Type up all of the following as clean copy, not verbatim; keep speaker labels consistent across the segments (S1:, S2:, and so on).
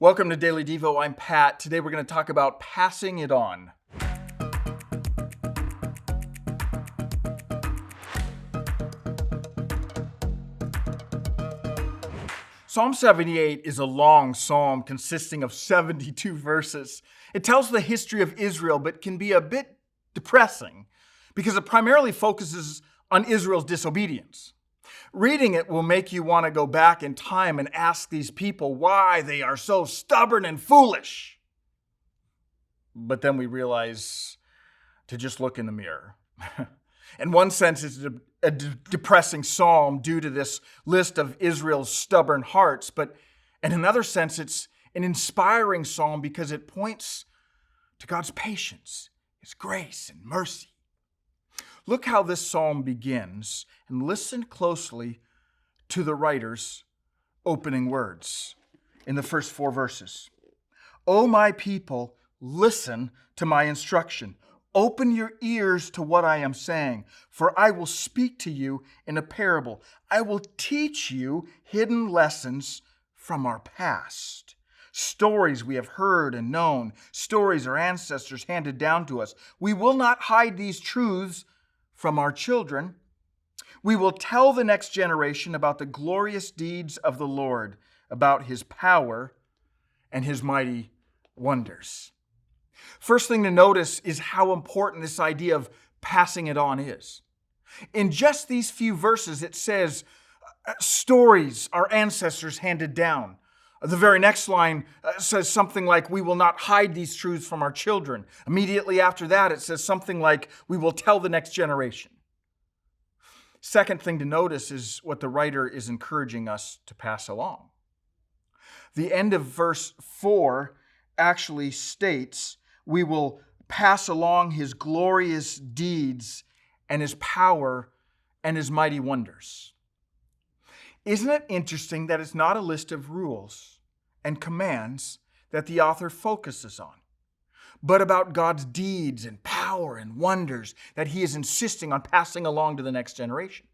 S1: Welcome to Daily Devo. I'm Pat. Today we're going to talk about passing it on. Psalm 78 is a long psalm consisting of 72 verses. It tells the history of Israel, but can be a bit depressing because it primarily focuses on Israel's disobedience. Reading it will make you want to go back in time and ask these people why they are so stubborn and foolish. But then we realize to just look in the mirror. In one sense, it's a depressing psalm due to this list of Israel's stubborn hearts, but in another sense, it's an inspiring psalm because it points to God's patience, His grace, and mercy. Look how this psalm begins, and listen closely to the writer's opening words in the first 4 verses. O my people, listen to my instruction. Open your ears to what I am saying, for I will speak to you in a parable. I will teach you hidden lessons from our past. Stories we have heard and known, stories our ancestors handed down to us. We will not hide these truths from our children. We will tell the next generation about the glorious deeds of the Lord, about His power and His mighty wonders. First thing to notice is how important this idea of passing it on is. In just these few verses, it says, stories our ancestors handed down. The very next line says something like, we will not hide these truths from our children. Immediately after that, it says something like, we will tell the next generation. Second thing to notice is what the writer is encouraging us to pass along. The end of verse 4 actually states, we will pass along His glorious deeds and His power and His mighty wonders. Isn't it interesting that it's not a list of rules and commands that the author focuses on, but about God's deeds and power and wonders that He is insisting on passing along to the next generation?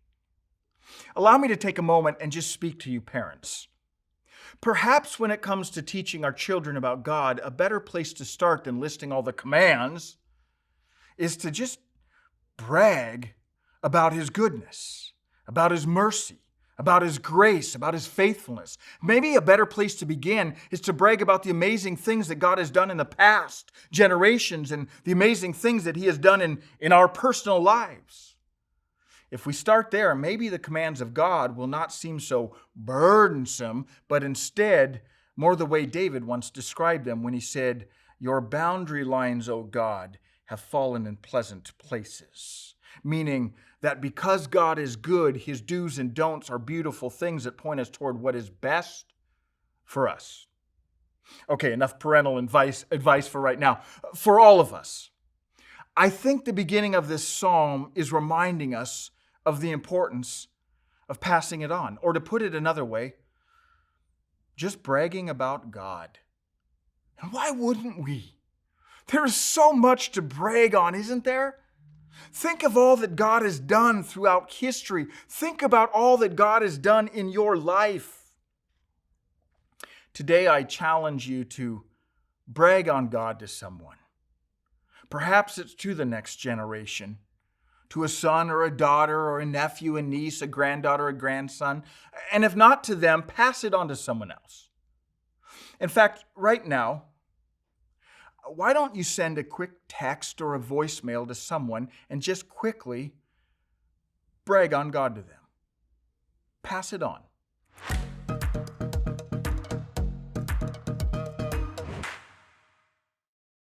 S1: Allow me to take a moment and just speak to you parents. Perhaps when it comes to teaching our children about God, a better place to start than listing all the commands is to just brag about His goodness, about His mercy, about His grace, about His faithfulness. Maybe a better place to begin is to brag about the amazing things that God has done in the past generations and the amazing things that He has done in our personal lives. If we start there, maybe the commands of God will not seem so burdensome, but instead more the way David once described them when he said, your boundary lines, O God, have fallen in pleasant places. Meaning that because God is good, His do's and don'ts are beautiful things that point us toward what is best for us. Okay, enough parental advice for right now. For all of us, I think the beginning of this psalm is reminding us of the importance of passing it on. Or to put it another way, just bragging about God. And why wouldn't we? There is so much to brag on, isn't there? Think of all that God has done throughout history. Think about all that God has done in your life. Today, I challenge you to brag on God to someone. Perhaps it's to the next generation, to a son or a daughter or a nephew, a niece, a granddaughter, a grandson. And if not to them, pass it on to someone else. In fact, right now, why don't you send a quick text or a voicemail to someone and just quickly brag on God to them? Pass it on.